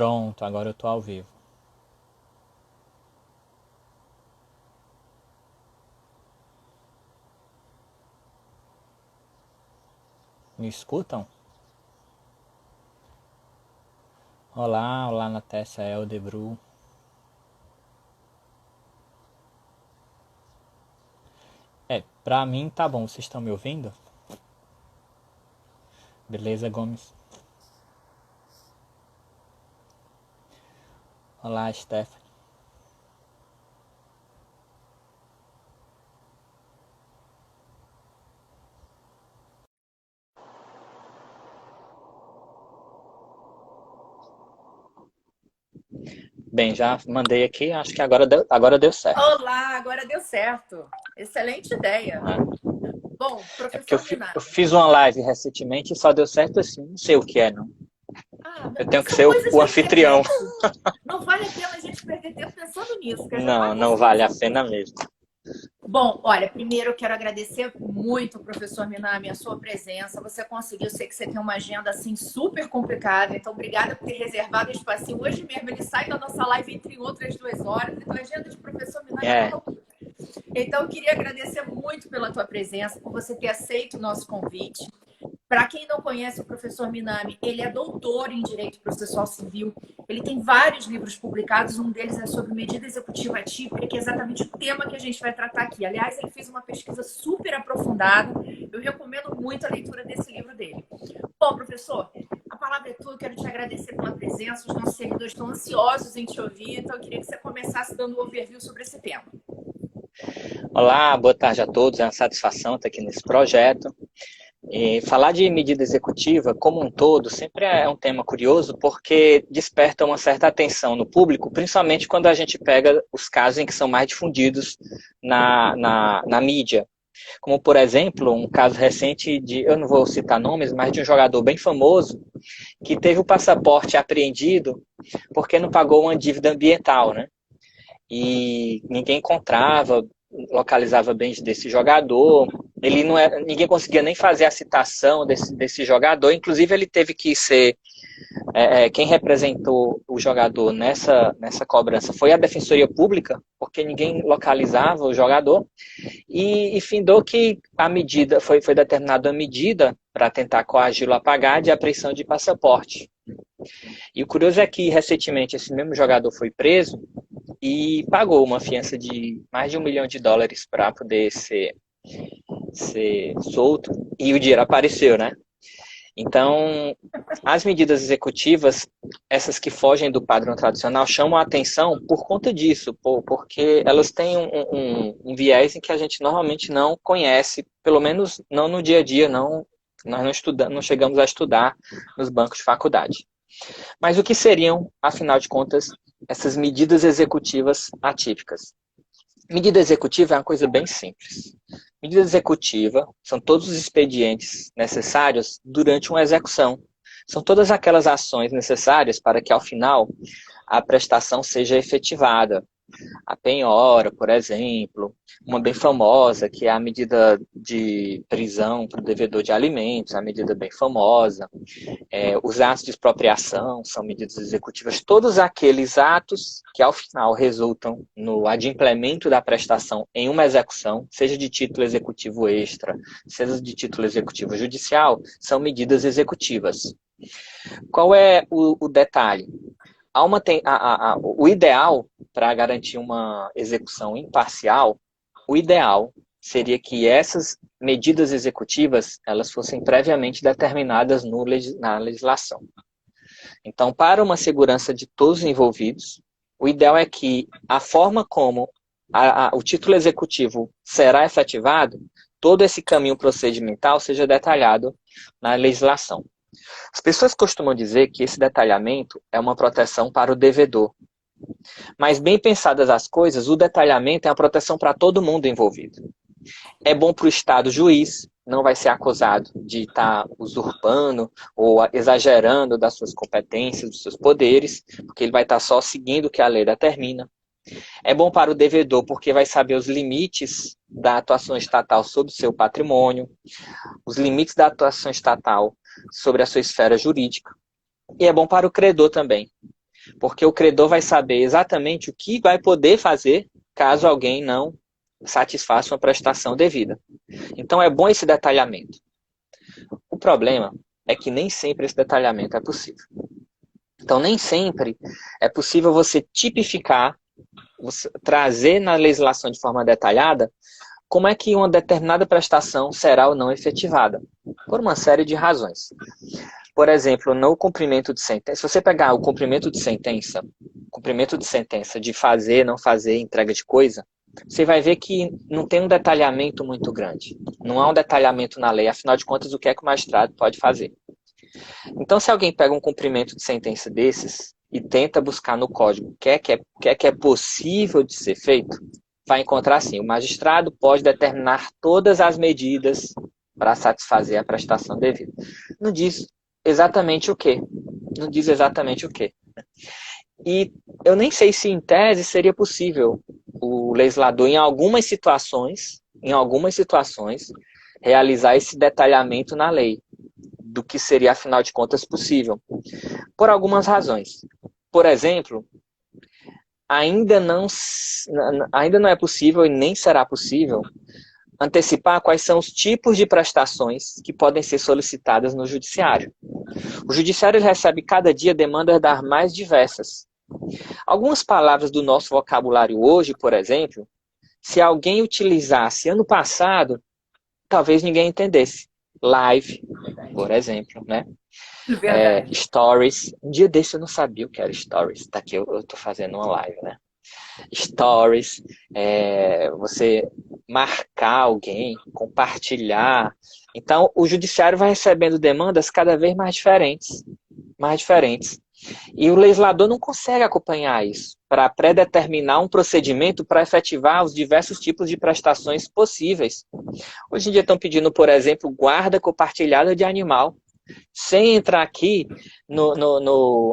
Pronto, agora eu tô ao vivo. Me escutam? Olá, olá Natécia Eldebru. Pra mim tá bom, vocês estão me ouvindo? Beleza, Gomes? Olá, Stephanie. Bem, já mandei aqui, acho que agora deu certo. Olá, agora deu certo. Excelente ideia. Né? Bom, É porque professor eu Minami. fiz uma live recentemente e só deu certo assim, não sei o que é, não. Eu tenho Mas que são ser coisas o da anfitrião. internet. Não vale a pena a gente perder tempo pensando nisso, que já Não, vai não conseguir vale a resolver. pena mesmo. Bom, olha, primeiro eu quero agradecer muito, professor Minami, a sua presença. Você conseguiu, sei que você tem uma agenda assim super complicada, então obrigada por ter reservado um espacinho. Hoje mesmo ele sai da nossa live entre outras 2 horas, então a agenda de professor Minami é uma É, loucura. Então eu queria agradecer muito pela tua presença, por você ter aceito o nosso convite. Para quem não conhece o professor Minami, ele é doutor em Direito Processual Civil. Ele tem vários livros publicados, um deles é sobre medida executiva atípica, que é exatamente o tema que a gente vai tratar aqui. Aliás, ele fez uma pesquisa super aprofundada. Eu recomendo muito a leitura desse livro dele. Bom, professor, a palavra é tua. Eu quero te agradecer pela presença. Os nossos seguidores estão ansiosos em te ouvir, então eu queria que você começasse dando um overview sobre esse tema. olá, boa tarde a todos, é uma satisfação estar aqui nesse projeto. E falar de medida executiva como um todo sempre é um tema curioso porque desperta uma certa atenção no público, principalmente quando a gente pega os casos em que são mais difundidos na mídia. Como, por exemplo, um caso recente de, eu não vou citar nomes, mas de um jogador bem famoso que teve o passaporte apreendido porque não pagou uma dívida ambiental, né? E ninguém encontrava, localizava bens desse jogador. Ele não é, ninguém conseguia nem fazer a citação desse jogador. Inclusive, ele teve que ser quem representou o jogador nessa cobrança foi a Defensoria Pública, porque ninguém localizava o jogador. E findou que a medida foi determinada a medida para tentar coagi-lo a pagar de apreensão de passaporte. E o curioso é que recentemente esse mesmo jogador foi preso e pagou uma fiança de mais de US$ 1 milhão para poder ser solto e o dinheiro apareceu, né? Então, as medidas executivas, essas que fogem do padrão tradicional, chamam a atenção por conta disso, porque elas têm um viés em que a gente normalmente não conhece, pelo menos não no dia a dia, não, nós não estudamos, não chegamos a estudar nos bancos de faculdade. Mas o que seriam, afinal de contas, essas medidas executivas atípicas? Medida executiva é uma coisa bem simples. Medida executiva são todos os expedientes necessários durante uma execução. São todas aquelas ações necessárias para que, ao final, a prestação seja efetivada. A penhora, por exemplo, uma bem famosa, que é a medida de prisão para o devedor de alimentos, a medida bem famosa. Os atos de expropriação são medidas executivas, todos aqueles atos que ao final resultam no adimplemento da prestação em uma execução, seja de título executivo extra, seja de título executivo judicial, são medidas executivas. Qual é o detalhe? O ideal para garantir uma execução imparcial, o ideal seria que essas medidas executivas elas fossem previamente determinadas na legislação. Então, para uma segurança de todos os envolvidos, o ideal é que a forma como o título executivo será efetivado, todo esse caminho procedimental seja detalhado na legislação. As pessoas costumam dizer que esse detalhamento é uma proteção para o devedor. Mas bem pensadas as coisas, o detalhamento é uma proteção para todo mundo envolvido. É bom para o Estado juiz, não vai ser acusado de estar usurpando ou exagerando das suas competências, dos seus poderes, porque ele vai estar só seguindo o que a lei determina. É bom para o devedor, porque vai saber os limites da atuação estatal sobre o seu patrimônio, os limites da atuação estatal sobre a sua esfera jurídica. E é bom para o credor também, Porque o credor vai saber exatamente o que vai poder fazer caso alguém não satisfaça uma prestação devida. Então é bom esse detalhamento. O problema é que nem sempre esse detalhamento é possível. Então nem sempre é possível você tipificar, você trazer na legislação de forma detalhada como é que uma determinada prestação será ou não efetivada, por uma série de razões. Por exemplo, no cumprimento de sentença, se você pegar o cumprimento de sentença de fazer, não fazer, entrega de coisa, você vai ver que não tem um detalhamento muito grande. Não há um detalhamento na lei, afinal de contas, o que é que o magistrado pode fazer. Então, se alguém pega um cumprimento de sentença desses e tenta buscar no código o que é possível de ser feito, vai encontrar assim, o magistrado pode determinar todas as medidas para satisfazer a prestação devida. Não diz exatamente o quê. Não diz exatamente o quê. E eu nem sei se em tese seria possível o legislador, em algumas situações, realizar esse detalhamento na lei, do que seria, afinal de contas, possível. Por algumas razões. Por exemplo, ainda não é possível e nem será possível antecipar quais são os tipos de prestações que podem ser solicitadas no judiciário. O judiciário recebe cada dia demandas das mais diversas. Algumas palavras do nosso vocabulário hoje, por exemplo, se alguém utilizasse ano passado, talvez ninguém entendesse. Live, por exemplo, né? Stories. Um dia desse eu não sabia o que era stories. Tá aqui, eu tô fazendo uma live, né? Stories, você marcar alguém, compartilhar. Então, o judiciário vai recebendo demandas cada vez mais diferentes. E o legislador não consegue acompanhar isso para predeterminar um procedimento para efetivar os diversos tipos de prestações possíveis. Hoje em dia estão pedindo, por exemplo, guarda compartilhada de animal, sem entrar aqui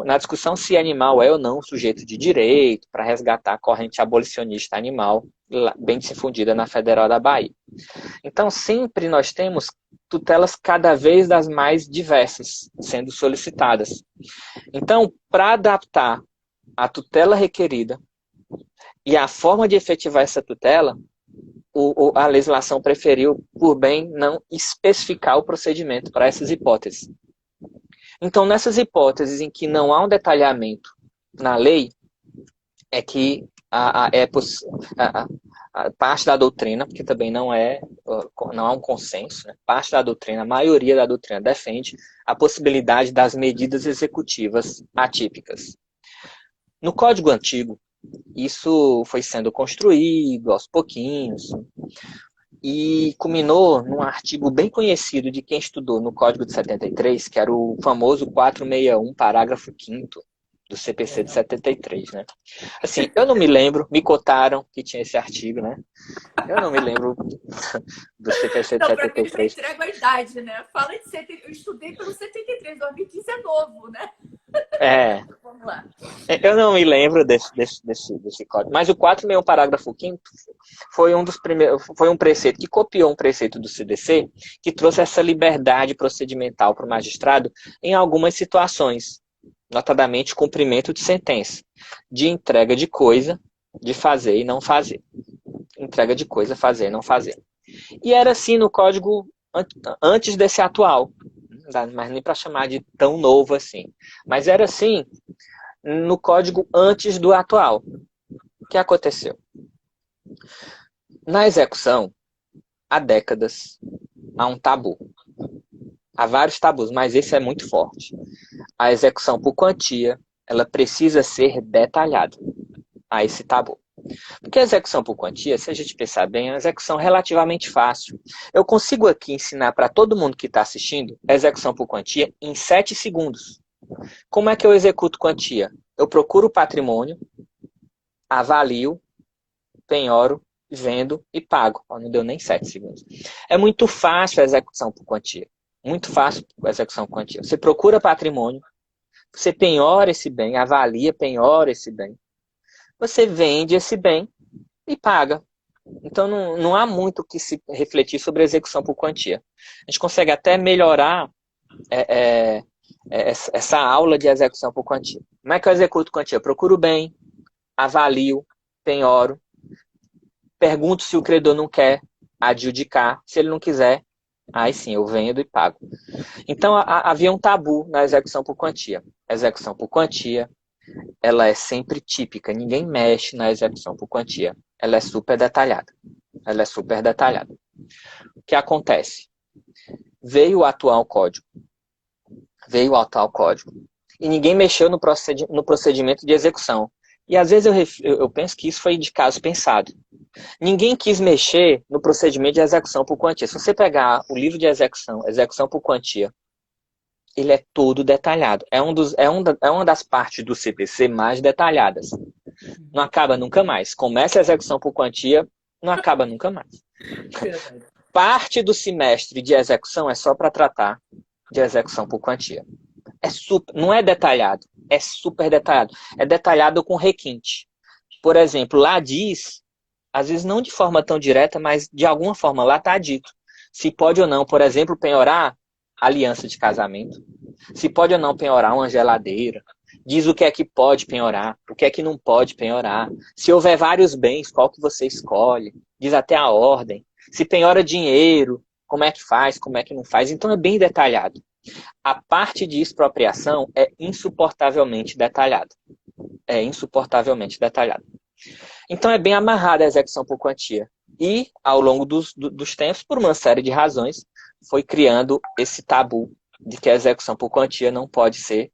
na discussão se animal é ou não um sujeito de direito para resgatar a corrente abolicionista animal, bem difundida na Federal da Bahia. Então, sempre nós temos tutelas cada vez das mais diversas sendo solicitadas. Então, para adaptar a tutela requerida e a forma de efetivar essa tutela, a legislação preferiu, por bem, não especificar o procedimento para essas hipóteses. Então, nessas hipóteses em que não há um detalhamento na lei, é que parte da doutrina, porque também não há um consenso, né? Parte da doutrina, a maioria da doutrina defende a possibilidade das medidas executivas atípicas. No Código Antigo, isso foi sendo construído aos pouquinhos e culminou num artigo bem conhecido de quem estudou no Código de 73, que era o famoso 461, parágrafo 5º do CPC de 73, né? Assim, eu não me lembro, me contaram que tinha esse artigo, né? Eu não me lembro do CPC de 73. Para entrega a idade, né? Fala de 70, eu estudei pelo 73, 2015 é novo, né? Vamos lá. Eu não me lembro desse código, mas o 461, parágrafo 5º foi um preceito que copiou um preceito do CDC que trouxe essa liberdade procedimental para o magistrado em algumas situações, notadamente cumprimento de sentença, de entrega de coisa, de fazer e não fazer. Entrega de coisa, fazer e não fazer. E era assim no código antes desse atual, não dá mais nem para chamar de tão novo assim, mas era assim no código antes do atual. O que aconteceu? Na execução, há décadas, há um tabu. Há vários tabus, mas esse é muito forte. A execução por quantia, ela precisa ser detalhada. Há esse tabu. Porque a execução por quantia, se a gente pensar bem, é uma execução relativamente fácil. Eu consigo aqui ensinar para todo mundo que está assistindo a execução por quantia em 7 segundos. Como é que eu executo quantia? Eu procuro o patrimônio, avalio, penhoro, vendo e pago. Não deu nem 7 segundos. É muito fácil a execução por quantia. Muito fácil a execução por quantia. Você procura patrimônio, você penhora esse bem, avalia, penhora esse bem. Você vende esse bem e paga. Então não há muito o que se refletir sobre a execução por quantia. A gente consegue até melhorar essa aula de execução por quantia. Como é que eu executo quantia? Eu procuro bem, avalio, penhoro, pergunto se o credor não quer adjudicar. Se ele não quiser, aí sim, eu vendo e pago. Então, havia um tabu na execução por quantia. A execução por quantia, ela é sempre típica. Ninguém mexe na execução por quantia. Ela é super detalhada. Ela é super detalhada. O que acontece? Veio o atual código. E ninguém mexeu no procedimento de execução. E às vezes eu penso que isso foi de caso pensado. Ninguém quis mexer no procedimento de execução por quantia. Se você pegar o livro de execução por quantia, ele é todo detalhado. É uma das partes do CPC mais detalhadas. Não acaba nunca mais. Começa a execução por quantia, não acaba nunca mais. Parte do semestre de execução é só para tratar de execução por quantia. Não é detalhado, é super detalhado. É detalhado com requinte. Por exemplo, lá diz, às vezes não de forma tão direta, mas de alguma forma lá está dito. Se pode ou não, por exemplo, penhorar aliança de casamento. Se pode ou não penhorar uma geladeira. Diz o que é que pode penhorar, o que é que não pode penhorar. Se houver vários bens, qual que você escolhe. Diz até a ordem. Se penhora dinheiro, como é que faz, como é que não faz. Então é bem detalhado. A parte de expropriação é insuportavelmente detalhada. É insuportavelmente detalhada. Então é bem amarrada a execução por quantia. E, ao longo dos tempos, por uma série de razões, foi criando esse tabu de que a execução por quantia não pode ser...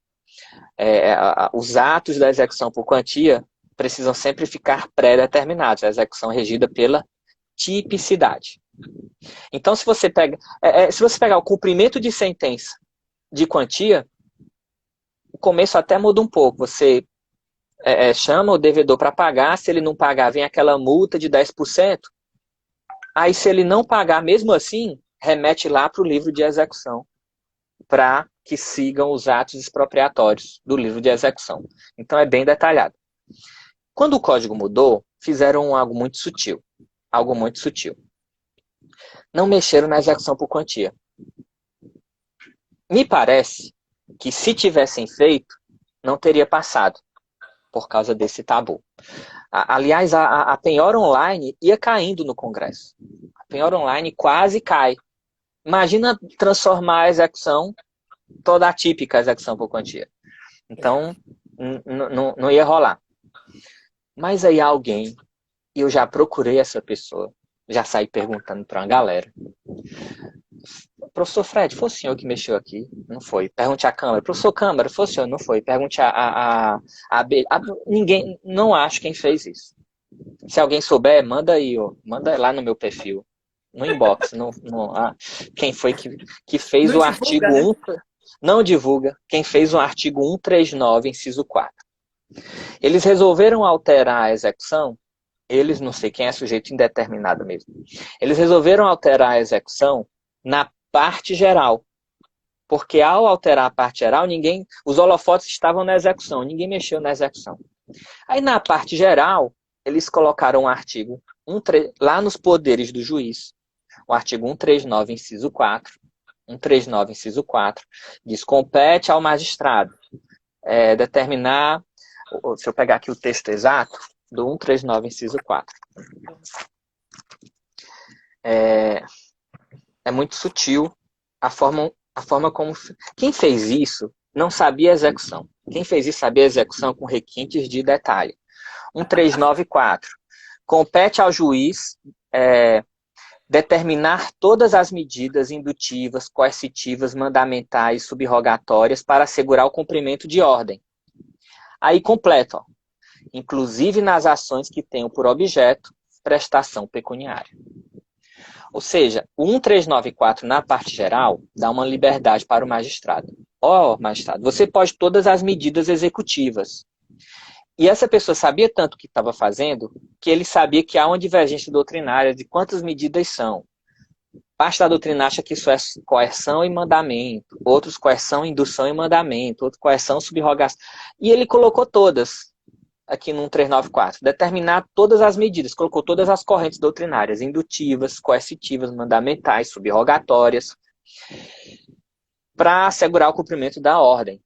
os atos da execução por quantia precisam sempre ficar pré-determinados. A execução é regida pela tipicidade. Então, se você pegar o cumprimento de sentença de quantia, o começo até muda um pouco. Você chama o devedor para pagar, se ele não pagar, vem aquela multa de 10%. Aí, se ele não pagar, mesmo assim, remete lá para o livro de execução, para que sigam os atos expropriatórios do livro de execução. Então, é bem detalhado. Quando o código mudou, fizeram algo muito sutil. Algo muito sutil. Não mexeram na execução por quantia. Me parece que se tivessem feito, não teria passado, por causa desse tabu. Aliás, a penhora online ia caindo no Congresso. A penhora online quase cai. Imagina transformar a execução toda atípica, a execução por quantia. Então, não ia rolar. Mas aí alguém, e eu já procurei essa pessoa, já saí perguntando para uma galera. Professor Fred, foi o senhor que mexeu aqui? Não foi. Pergunte à Câmara. Professor Câmara, foi o senhor? Não foi. Pergunte ninguém, não acho quem fez isso. Se alguém souber, manda aí, ó. Manda lá no meu perfil. No inbox. Quem foi que fez não o divulga, artigo né? 1. Não divulga. Quem fez o artigo 139, inciso 4. Eles resolveram alterar a execução. Eles, não sei quem é sujeito indeterminado mesmo. Eles resolveram alterar a execução na parte geral. Porque ao alterar a parte geral, os holofotes estavam na execução, ninguém mexeu na execução. Aí na parte geral, eles colocaram um artigo, lá nos poderes do juiz, o artigo 139, inciso 4, 139, inciso 4, diz, compete ao magistrado determinar, se eu pegar aqui o texto exato, do 139, inciso 4. É muito sutil a forma como... Quem fez isso não sabia a execução. Quem fez isso sabia a execução com requintes de detalhe. 1394. Compete ao juiz determinar todas as medidas indutivas, coercitivas, mandamentais, subrogatórias para assegurar o cumprimento de ordem. Aí completa, ó, inclusive nas ações que tenham por objeto prestação pecuniária. Ou seja, o 1394 na parte geral dá uma liberdade para o magistrado. Ó, magistrado, você pode todas as medidas executivas. E essa pessoa sabia tanto o que estava fazendo, que ele sabia que há uma divergência doutrinária de quantas medidas são. Parte da doutrina acha que isso é coerção e mandamento, outros coerção, indução e mandamento, outros coerção, subrogação. E ele colocou todas aqui no 1394. Determinar todas as medidas, colocou todas as correntes doutrinárias, indutivas, coercitivas, mandamentais, subrogatórias. para assegurar o cumprimento da ordem.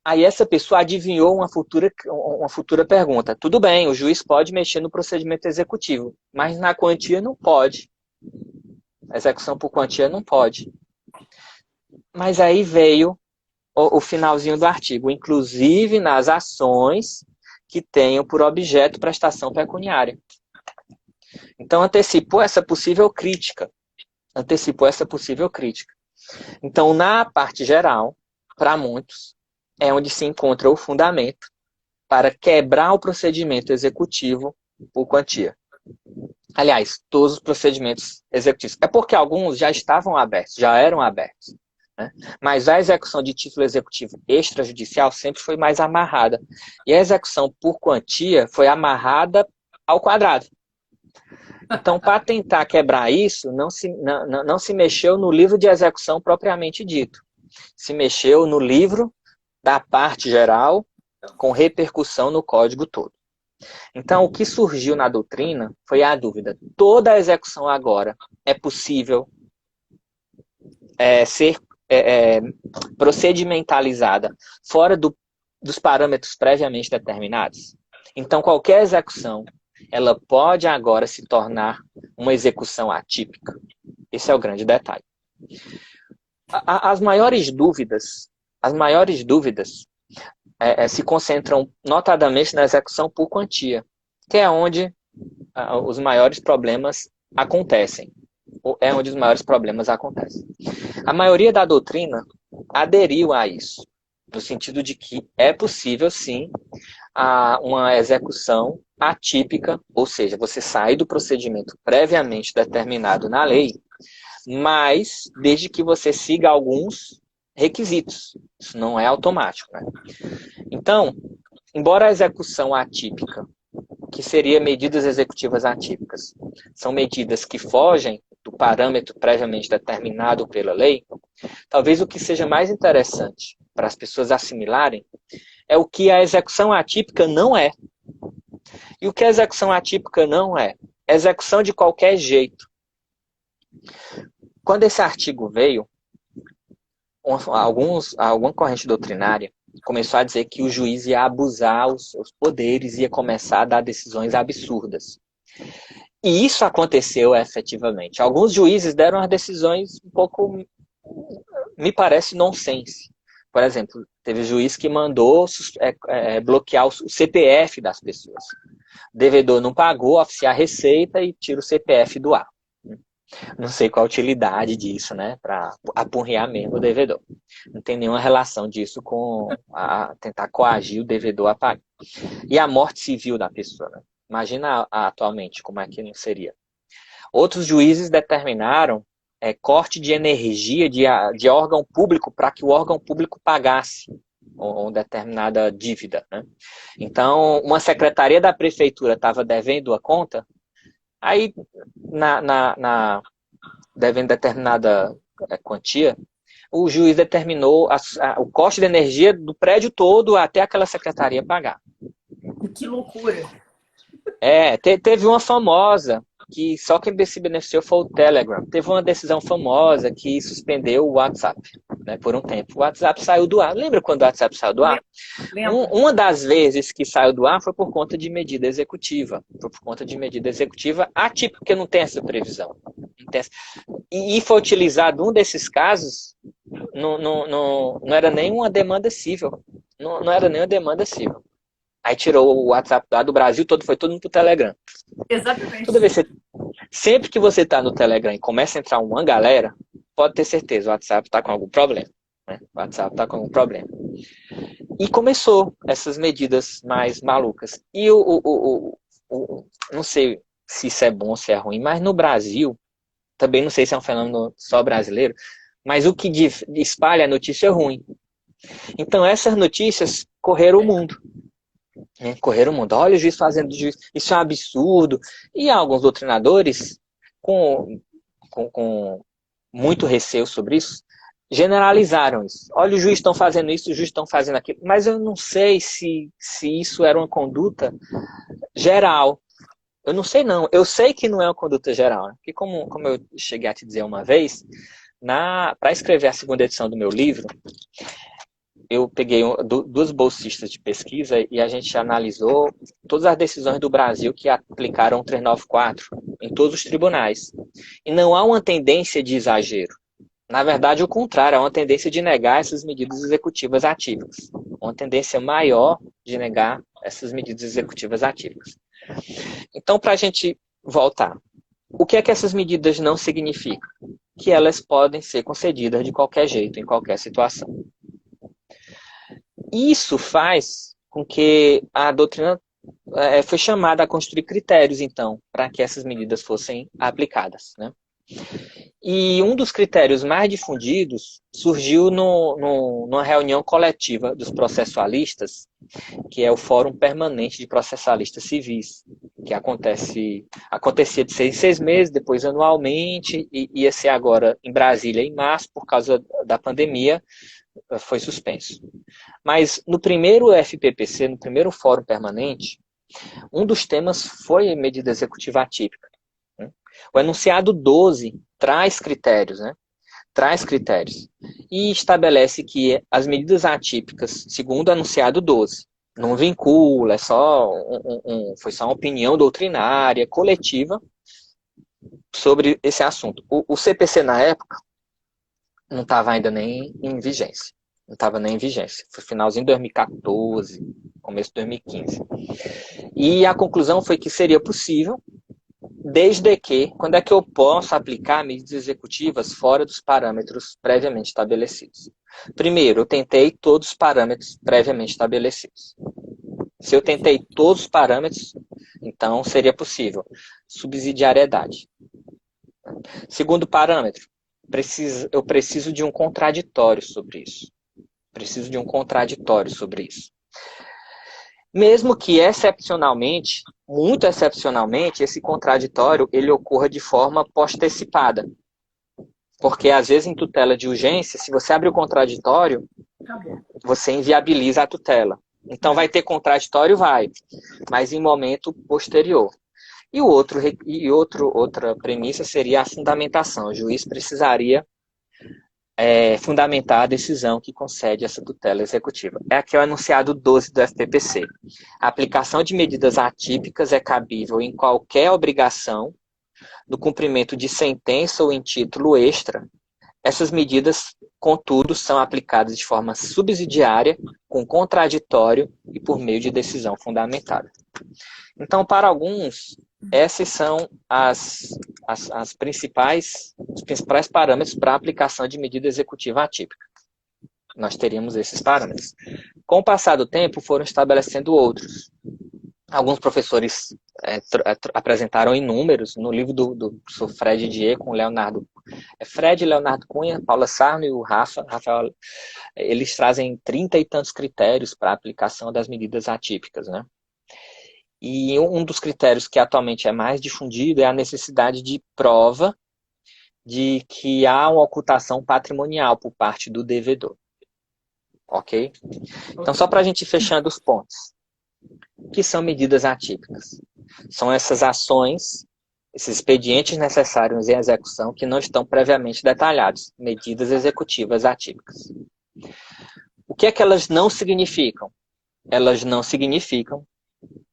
Aí essa pessoa adivinhou uma futura pergunta. Tudo bem, o juiz pode mexer no procedimento executivo, mas na quantia não pode. A execução por quantia não pode. Mas aí veio o finalzinho do artigo, inclusive nas ações que tenham por objeto prestação pecuniária. Então antecipou essa possível crítica. Então, na parte geral, para muitos, é onde se encontra o fundamento para quebrar o procedimento executivo por quantia. Aliás, todos os procedimentos executivos. É porque alguns já estavam abertos, já eram abertos. Né? Mas a execução de título executivo extrajudicial sempre foi mais amarrada. E a execução por quantia foi amarrada ao quadrado. Então, para tentar quebrar isso, não se mexeu no livro de execução propriamente dito. Se mexeu no livro da parte geral, com repercussão no código todo. Então, o que surgiu na doutrina foi a dúvida. Toda a execução agora é possível ser procedimentalizada fora dos parâmetros previamente determinados? Então, qualquer execução, ela pode agora se tornar uma execução atípica. Esse é o grande detalhe. As maiores dúvidas se concentram notadamente na execução por quantia, que é onde os maiores problemas acontecem. É onde os maiores problemas acontecem. A maioria da doutrina aderiu a isso, no sentido de que é possível, sim, uma execução atípica, ou seja, você sai do procedimento previamente determinado na lei, mas desde que você siga alguns requisitos. Isso não é automático, né? Então, embora a execução atípica, que seria medidas executivas atípicas, são medidas que fogem do parâmetro previamente determinado pela lei, talvez o que seja mais interessante para as pessoas assimilarem é o que a execução atípica não é. E o que a execução atípica não é? Execução de qualquer jeito. Quando esse artigo veio, alguma corrente doutrinária começou a dizer que o juiz ia abusar os seus poderes, ia começar a dar decisões absurdas. E isso aconteceu efetivamente. Alguns juízes deram as decisões um pouco, me parece, nonsense. Por exemplo, teve juiz que mandou bloquear o CPF das pessoas. O devedor não pagou, oficiar a receita e tira o CPF do ar. Não sei qual a utilidade disso, né? Para apurrear mesmo o devedor. Não tem nenhuma relação disso com tentar coagir o devedor a pagar. E a morte civil da pessoa, né? Imagina atualmente como é que não seria. Outros juízes determinaram corte de energia de órgão público para que o órgão público pagasse uma determinada dívida, né? Então, uma secretaria da prefeitura estava devendo a conta, aí, devendo determinada quantia, o juiz determinou o custo de energia do prédio todo até aquela secretaria pagar. Que loucura! Teve uma famosa que só quem se beneficiou foi o Telegram. Teve uma decisão famosa que suspendeu o WhatsApp, né, por um tempo. O WhatsApp saiu do ar. Lembra quando o WhatsApp saiu do ar? Uma das vezes que saiu do ar foi por conta de medida executiva. Foi por conta de medida executiva atípica, porque não tem essa previsão. E foi utilizado um desses casos, não era nem uma demanda civil. Não era nem uma demanda civil. Aí tirou o WhatsApp do Brasil todo, foi todo mundo pro Telegram. Exatamente. Sempre que você está no Telegram e começa a entrar uma galera, pode ter certeza, o WhatsApp está com algum problema. Né? O WhatsApp está com algum problema. E começou essas medidas mais malucas. E não sei se isso é bom ou se é ruim, mas no Brasil, também não sei se é um fenômeno só brasileiro, mas o que espalha a notícia ruim. Então essas notícias correram o mundo. Correram o mundo. Olha o juiz fazendo juiz. Isso é um absurdo. E alguns doutrinadores, com muito receio sobre isso, generalizaram isso. Olha, os juízes estão fazendo isso, os juízes estão fazendo aquilo. Mas eu não sei se isso era uma conduta geral. Eu não sei, não. Eu sei que não é uma conduta geral. Né? Porque como eu cheguei a te dizer uma vez, Para escrever a segunda edição do meu livro, eu peguei duas bolsistas de pesquisa e a gente analisou todas as decisões do Brasil que aplicaram o 394 em todos os tribunais. E não há uma tendência de exagero. Na verdade, o contrário, há uma tendência de negar essas medidas executivas atípicas. Uma tendência maior de negar essas medidas executivas atípicas. Então, para a gente voltar, o que é que essas medidas não significam? Que elas podem ser concedidas de qualquer jeito, em qualquer situação. Isso faz com que a doutrina foi chamada a construir critérios, então, para que essas medidas fossem aplicadas, né? E um dos critérios mais difundidos surgiu numa reunião coletiva dos processualistas, que é o Fórum Permanente de Processualistas Civis, que acontecia de 6 em 6 meses, depois anualmente, e ia ser agora em Brasília em março, por causa da pandemia, foi suspenso. Mas no primeiro FPPC, no primeiro Fórum Permanente, um dos temas foi medida executiva atípica. O enunciado 12 traz critérios, né? Traz critérios. E estabelece que as medidas atípicas, segundo o enunciado 12, não vincula, foi só uma opinião doutrinária, coletiva, sobre esse assunto. O CPC, na época, não estava ainda nem em vigência. Não estava nem em vigência. Foi finalzinho de 2014, começo de 2015. E a conclusão foi que seria possível, desde que, quando é que eu posso aplicar medidas executivas fora dos parâmetros previamente estabelecidos? Primeiro, eu tentei todos os parâmetros previamente estabelecidos. Se eu tentei todos os parâmetros, então seria possível. Subsidiariedade. Segundo parâmetro, eu preciso de um contraditório sobre isso. Preciso de um contraditório sobre isso. Mesmo que excepcionalmente, muito excepcionalmente, esse contraditório ele ocorra de forma postecipada. Porque às vezes em tutela de urgência, se você abre o contraditório, você inviabiliza a tutela. Então vai ter contraditório, vai, mas em momento posterior. E outra premissa seria a fundamentação. O juiz precisaria fundamentar a decisão que concede essa tutela executiva. É aqui o enunciado 12 do FPPC. A aplicação de medidas atípicas é cabível em qualquer obrigação do cumprimento de sentença ou em título extra. Essas medidas, contudo, são aplicadas de forma subsidiária, com contraditório e por meio de decisão fundamentada. Então, para alguns, esses são os principais parâmetros para a aplicação de medida executiva atípica. Nós teríamos esses parâmetros. Com o passar do tempo, foram estabelecendo outros. Alguns professores apresentaram inúmeros, no livro do professor Fred Dier, com Leonardo Cunha, Paula Sarno e o Rafael, eles trazem 30 e tantos critérios para a aplicação das medidas atípicas, né? E um dos critérios que atualmente é mais difundido é a necessidade de prova de que há uma ocultação patrimonial por parte do devedor. Ok? Então, só para a gente ir fechando os pontos. O que são medidas atípicas? São essas ações, esses expedientes necessários em execução que não estão previamente detalhados. Medidas executivas atípicas. O que é que elas não significam? Elas não significam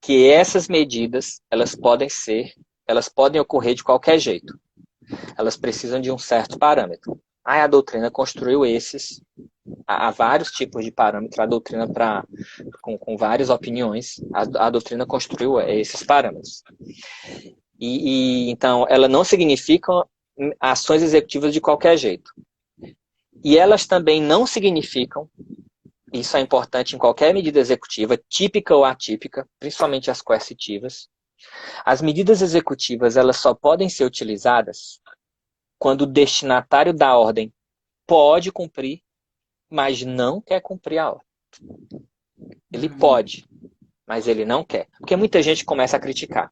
que essas medidas, elas podem ocorrer de qualquer jeito. Elas precisam de um certo parâmetro. A doutrina construiu esses, há vários tipos de parâmetros, a doutrina com várias opiniões, a doutrina construiu esses parâmetros. Então, ela não significa ações executivas de qualquer jeito. E elas também não significam, isso é importante em qualquer medida executiva, típica ou atípica, principalmente as coercitivas. As medidas executivas, elas só podem ser utilizadas quando o destinatário da ordem pode cumprir, mas não quer cumprir a ordem. Ele pode, mas ele não quer. Porque muita gente começa a criticar.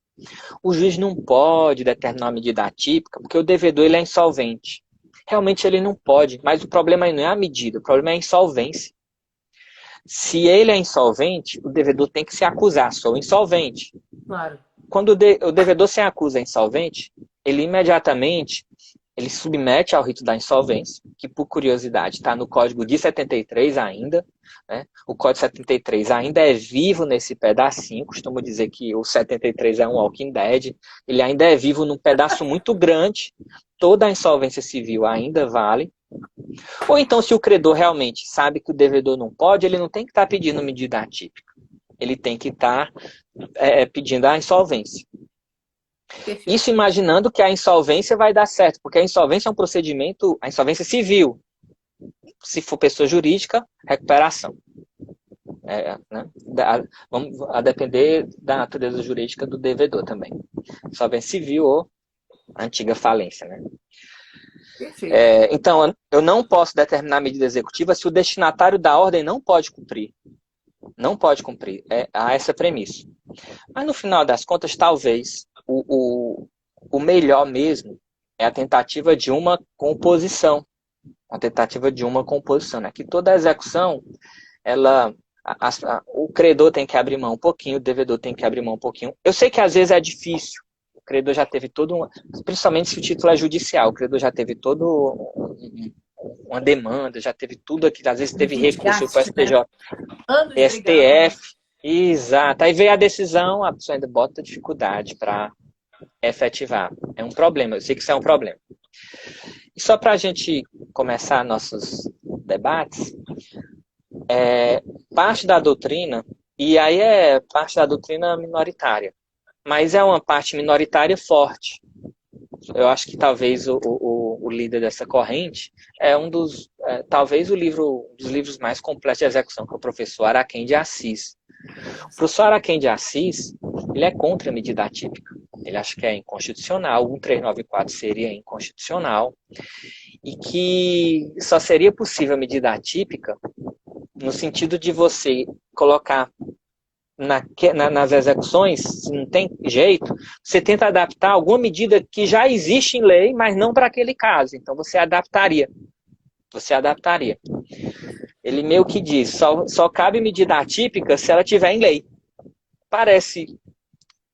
O juiz não pode determinar uma medida atípica porque o devedor ele é insolvente. Realmente ele não pode, mas o problema não é a medida, o problema é a insolvência. Se ele é insolvente, o devedor tem que se acusar, sou insolvente. Claro. Quando o devedor se acusa insolvente, ele imediatamente ele submete ao rito da insolvência, que por curiosidade está no Código de 73 ainda, né? O Código 73 ainda é vivo nesse pedacinho, costumo dizer que o 73 é um Walking Dead, ele ainda é vivo num pedaço muito grande, toda a insolvência civil ainda vale. Ou então, se o credor realmente sabe que o devedor não pode, ele não tem que estar pedindo medida atípica, ele tem que estar pedindo a insolvência. Perfeito. Isso imaginando que a insolvência vai dar certo, porque a insolvência é um procedimento, a insolvência civil. Se for pessoa jurídica, recuperação. Né? Vamos a depender da natureza jurídica do devedor também. Insolvência civil ou antiga falência. Né? Perfeito. Então, eu não posso determinar a medida executiva se o destinatário da ordem não pode cumprir. Não pode cumprir. Há essa premissa. Mas, no final das contas, talvez o melhor mesmo é a tentativa de uma composição. Uma tentativa de uma composição. Né? Que toda a execução, o credor tem que abrir mão um pouquinho, o devedor tem que abrir mão um pouquinho. Eu sei que às vezes é difícil. O credor já teve principalmente se o título é judicial, o credor já teve uma demanda, já teve tudo aquilo, às vezes teve recurso para o STJ, STF, exato. Aí veio a decisão, a pessoa ainda bota dificuldade para efetivar. É um problema, eu sei que isso é um problema. E só para a gente começar nossos debates, parte da doutrina, e aí é parte da doutrina minoritária, mas é uma parte minoritária forte. Eu acho que talvez o líder dessa corrente é talvez um dos livros mais completos de execução, que é o professor Araquém de Assis. O professor Araquém de Assis, ele é contra a medida atípica. Ele acha que é inconstitucional, 1394 seria inconstitucional, e que só seria possível a medida atípica no sentido de você colocar nas execuções, se não tem jeito, você tenta adaptar alguma medida que já existe em lei, mas não para aquele caso. Então você adaptaria. Ele meio que diz, só cabe medida atípica se ela tiver em lei. Parece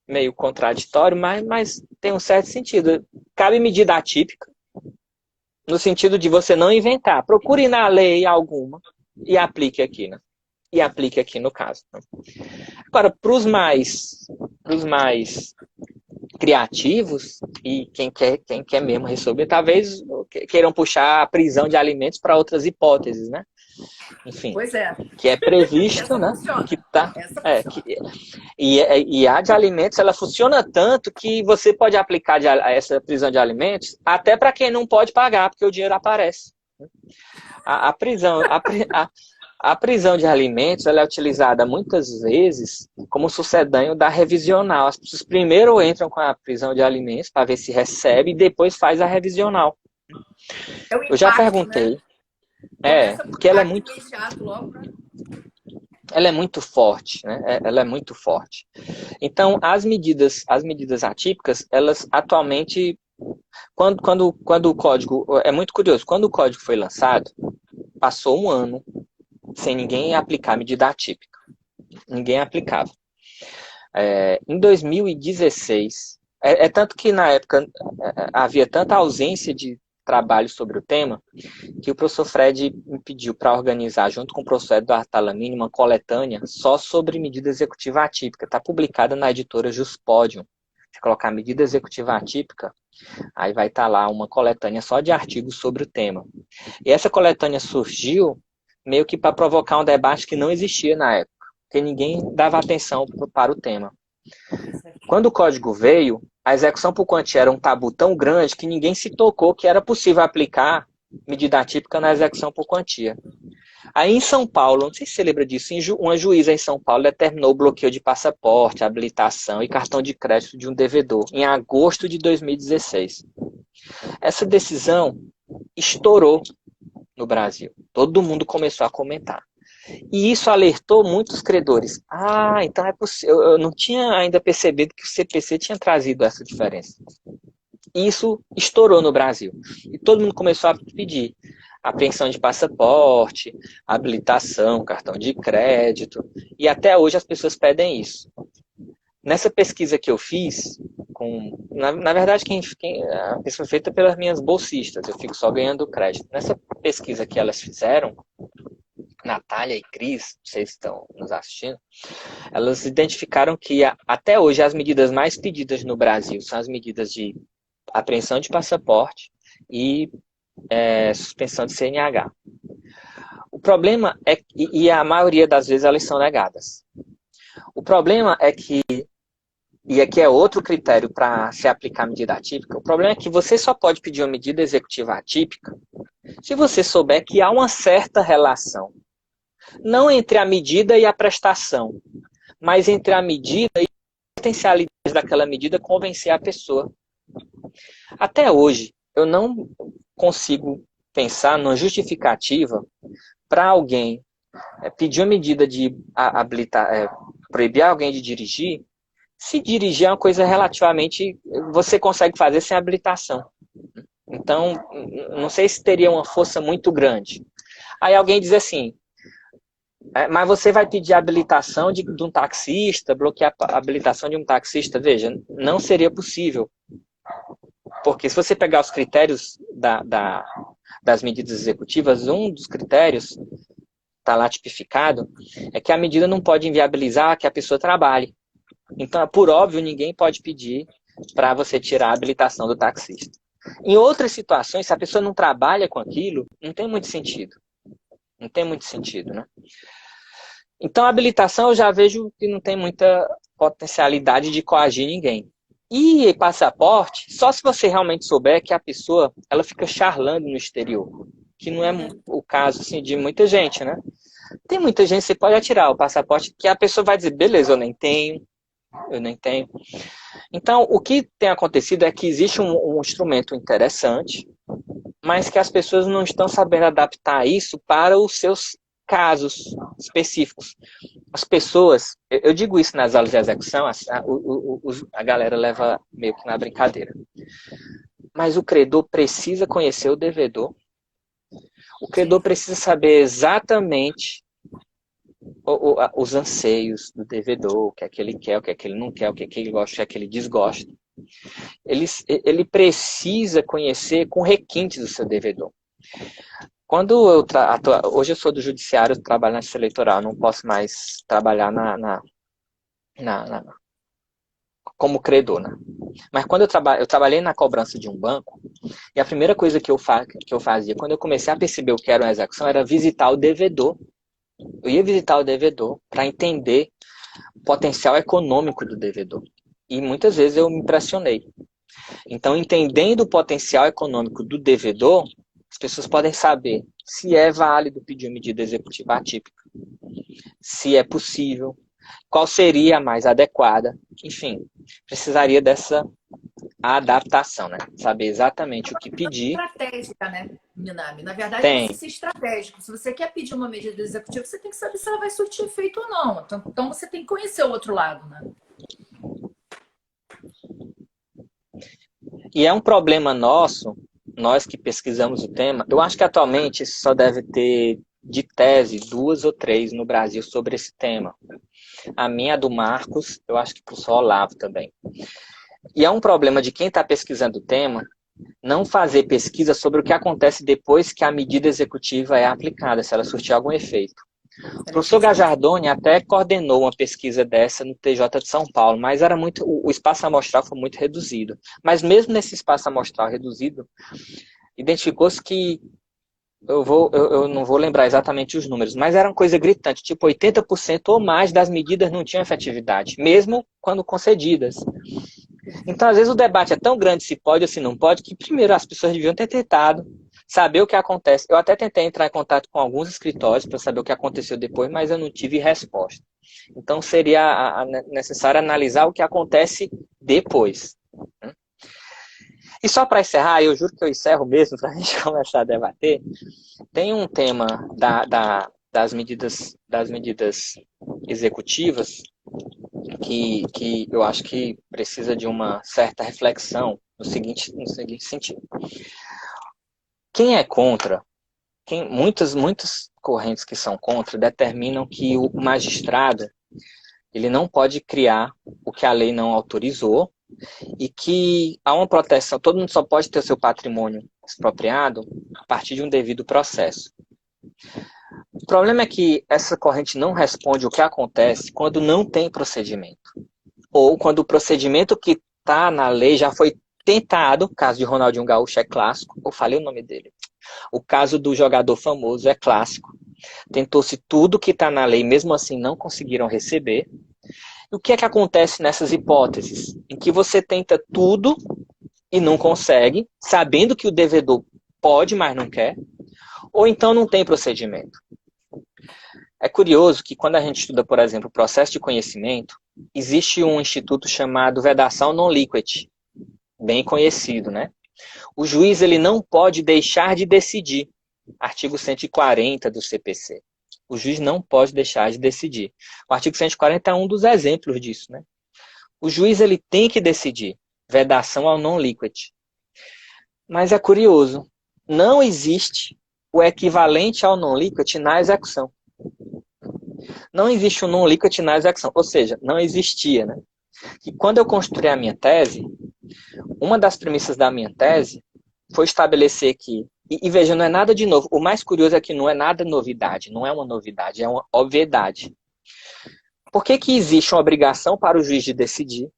meio contraditório, mas tem um certo sentido. Cabe medida atípica, no sentido de você não inventar. Procure na lei alguma e aplique aqui, né? E aplique aqui no caso. Agora, para os mais criativos e quem quer mesmo resolver, talvez queiram puxar a prisão de alimentos para outras hipóteses, né? Enfim, pois é. Que é previsto, né? Que tá, e a de alimentos, ela funciona tanto que você pode aplicar essa prisão de alimentos até para quem não pode pagar, porque o dinheiro aparece. A prisão de alimentos ela é utilizada muitas vezes como sucedâneo da revisional. As pessoas primeiro entram com a prisão de alimentos para ver se recebe e depois faz a revisional. Eu já perguntei. Né? Porque ela é muito... Ela é muito forte, né? Ela é muito forte. Então, as medidas atípicas, elas atualmente... Quando o código... É muito curioso. Quando o código foi lançado, passou um ano sem ninguém aplicar medida atípica. Ninguém aplicava. Em 2016, tanto que na época havia tanta ausência de trabalho sobre o tema, que o professor Fred me pediu para organizar, junto com o professor Eduardo Talamini, uma coletânea só sobre medida executiva atípica. Está publicada na editora Juspodium. Se colocar medida executiva atípica, aí vai estar lá uma coletânea só de artigos sobre o tema. E essa coletânea surgiu meio que para provocar um debate que não existia na época, porque ninguém dava atenção para o tema. Quando o código veio, a execução por quantia era um tabu tão grande que ninguém se tocou que era possível aplicar medida atípica na execução por quantia. Aí em São Paulo, não sei se você lembra disso, uma juíza em São Paulo determinou o bloqueio de passaporte, habilitação e cartão de crédito de um devedor, em agosto de 2016. Essa decisão estourou no Brasil. Todo mundo começou a comentar. E isso alertou muitos credores. Então é possível. Eu não tinha ainda percebido que o CPC tinha trazido essa diferença. Isso estourou no Brasil. E todo mundo começou a pedir apreensão de passaporte, habilitação, cartão de crédito. E até hoje as pessoas pedem isso. Nessa pesquisa que eu fiz com Na verdade, a pesquisa foi feita pelas minhas bolsistas, eu fico só ganhando crédito. Nessa pesquisa que elas fizeram, Natália e Cris, vocês estão nos assistindo, elas identificaram que até hoje as medidas mais pedidas no Brasil são as medidas de apreensão de passaporte e suspensão de CNH. O problema é e a maioria das vezes elas são negadas. O problema é que, e aqui é outro critério para se aplicar a medida atípica, o problema é que você só pode pedir uma medida executiva atípica se você souber que há uma certa relação, não entre a medida e a prestação, mas entre a medida e a potencialidade daquela medida convencer a pessoa. Até hoje, eu não consigo pensar numa justificativa para alguém pedir uma medida de proibir alguém de dirigir, se dirigir é uma coisa relativamente... Você consegue fazer sem habilitação. Então, não sei se teria uma força muito grande. Aí alguém diz assim, mas você vai pedir a habilitação de um taxista, bloquear a habilitação de um taxista? Veja, não seria possível. Porque se você pegar os critérios das medidas executivas, um dos critérios, está lá tipificado, é que a medida não pode inviabilizar que a pessoa trabalhe. Então, por óbvio, ninguém pode pedir para você tirar a habilitação do taxista. Em outras situações, se a pessoa não trabalha com aquilo, não tem muito sentido. Não tem muito sentido, né? Então, a habilitação eu já vejo que não tem muita potencialidade de coagir ninguém. E passaporte, só se você realmente souber que a pessoa ela fica charlando no exterior. Que não é o caso assim, de muita gente, né? Tem muita gente que você pode atirar o passaporte que a pessoa vai dizer, beleza, eu nem tenho. Então, o que tem acontecido é que existe um instrumento interessante, mas que as pessoas não estão sabendo adaptar isso para os seus casos específicos. As pessoas, eu digo isso nas aulas de execução, a galera leva meio que na brincadeira. Mas o credor precisa conhecer o devedor. O credor precisa saber exatamente os anseios do devedor, o que é que ele quer, o que é que ele não quer, o que é que ele gosta, o que é que ele desgosta. Ele precisa conhecer com requintes o seu devedor. Quando hoje eu sou do judiciário, eu trabalho na justiça eleitoral, não posso mais trabalhar como credor, né? Mas quando eu trabalhei na cobrança de um banco, e a primeira coisa que eu fazia, quando eu comecei a perceber o que era uma execução, era visitar o devedor. Eu ia visitar o devedor para entender o potencial econômico do devedor. E muitas vezes eu me impressionei. Então, entendendo o potencial econômico do devedor, as pessoas podem saber se é válido pedir uma medida executiva atípica, se é possível, qual seria a mais adequada. Enfim, precisaria dessa adaptação, né? Saber exatamente o que pedir. Estratégica, né, Minami? Na verdade, Tem. você ser estratégico. Se você quer pedir uma medida executiva, você tem que saber se ela vai surtir efeito ou não. Então você tem que conhecer o outro lado, né? E é um problema nosso, nós que pesquisamos o tema, eu acho que atualmente só deve ter de tese 2 ou 3 no Brasil sobre esse tema. A minha, a do Marcos, eu acho que pro Olavo também. E é um problema de quem está pesquisando o tema não fazer pesquisa sobre o que acontece depois que a medida executiva é aplicada, se ela surtir algum efeito. O professor Gajardoni até coordenou uma pesquisa dessa no TJ de São Paulo, mas era o espaço amostral foi muito reduzido. Mas mesmo nesse espaço amostral reduzido, identificou-se que, eu não vou lembrar exatamente os números, mas era uma coisa gritante, tipo 80% ou mais das medidas não tinham efetividade, mesmo quando concedidas. Então, às vezes, o debate é tão grande se pode ou se não pode, que primeiro as pessoas deviam ter tentado saber o que acontece. Eu até tentei entrar em contato com alguns escritórios para saber o que aconteceu depois, mas eu não tive resposta. Então, seria necessário analisar o que acontece depois. E só para encerrar, eu juro que eu encerro mesmo para a gente começar a debater, tem um tema das medidas executivas que eu acho que precisa de uma certa reflexão no seguinte sentido. Quem é contra, muitas correntes que são contra determinam que o magistrado ele não pode criar o que a lei não autorizou e que há uma proteção, todo mundo só pode ter o seu patrimônio expropriado a partir de um devido processo. O problema é que essa corrente não responde o que acontece quando não tem procedimento, ou quando o procedimento que está na lei já foi tentado. O caso de Ronaldinho Gaúcho é clássico, eu falei o nome dele. O caso do jogador famoso é clássico. Tentou-se tudo que está na lei, mesmo assim não conseguiram receber. E o que é que acontece nessas hipóteses? Em que você tenta tudo e não consegue, sabendo que o devedor pode, mas não quer, ou então não tem procedimento. É curioso que quando a gente estuda, por exemplo, o processo de conhecimento, existe um instituto chamado vedação non liquet, bem conhecido, né? O juiz ele não pode deixar de decidir. Artigo 140 do CPC. O juiz não pode deixar de decidir. O artigo 140 é um dos exemplos disso, né? O juiz ele tem que decidir. Vedação ao non liquet. Mas é curioso, não existe o equivalente ao non liquet na execução. Não existe o non liquet na execução, ou seja, não existia, né? E quando eu construí a minha tese, uma das premissas da minha tese foi estabelecer que, e veja, não é nada de novo, o mais curioso é que não é nada novidade, não é uma novidade, é uma obviedade. Por que que existe uma obrigação para o juiz de decidir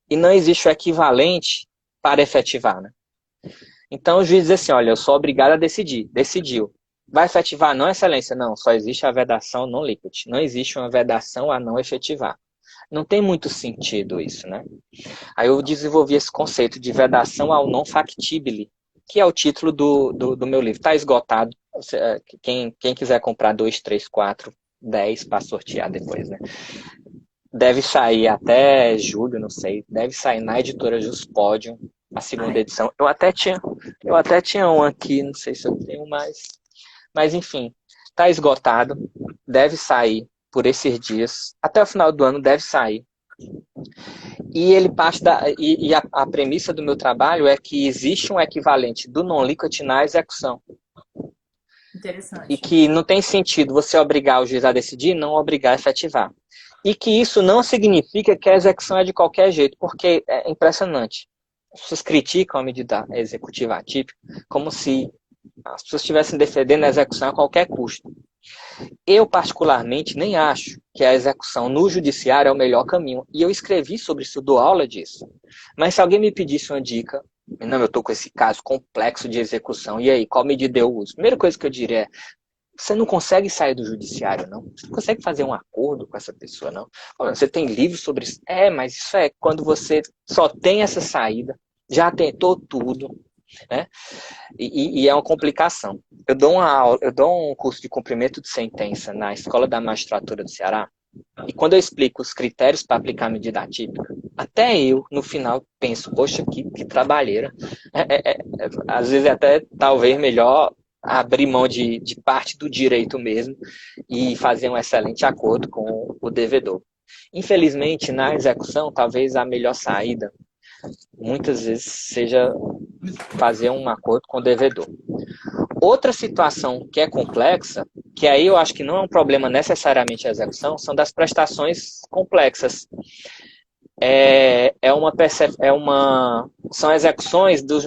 e não existe o equivalente para efetivar, né? Então o juiz diz assim, olha, eu sou obrigado a decidir, decidiu. Vai efetivar não, excelência? Não, só existe a vedação non liquet, não existe uma vedação a não efetivar. Não tem muito sentido isso, né? Aí eu desenvolvi esse conceito de vedação ao non factibile, que é o título do meu livro. Está esgotado. Quem quiser comprar 2, 3, 4, 10 para sortear depois, né? Deve sair até julho, não sei. Deve sair na editora Juspodium, a segunda edição. Eu até tinha um aqui, não sei se eu tenho mais. Mas enfim, está esgotado. Deve sair por esses dias. Até o final do ano deve sair. E ele parte a premissa do meu trabalho é que existe um equivalente do non liquet na execução. Interessante. E que não tem sentido você obrigar o juiz a decidir, não obrigar a efetivar. E que isso não significa que a execução é de qualquer jeito, porque é impressionante. As pessoas criticam a medida executiva atípica como se as pessoas estivessem defendendo a execução a qualquer custo. Eu, particularmente, nem acho que a execução no judiciário é o melhor caminho. E eu escrevi sobre isso, dou aula disso. Mas se alguém me pedisse uma dica, não, eu estou com esse caso complexo de execução, e aí, qual medida eu uso? Primeira coisa que eu diria é, você não consegue sair do judiciário, não? Você não consegue fazer um acordo com essa pessoa, não? Você tem livros sobre isso? É, mas isso é quando você só tem essa saída, já tentou tudo, né? E é uma complicação. Eu dou um curso de cumprimento de sentença na Escola da Magistratura do Ceará, e quando eu explico os critérios para aplicar a medida atípica, até eu, no final, penso, poxa, que trabalheira. Às vezes é até, talvez, melhor abrir mão de parte do direito mesmo e fazer um excelente acordo com o devedor. Infelizmente, na execução, talvez a melhor saída muitas vezes seja fazer um acordo com o devedor. Outra situação que é complexa, que aí eu acho que não é um problema necessariamente a execução, são das prestações complexas. São execuções dos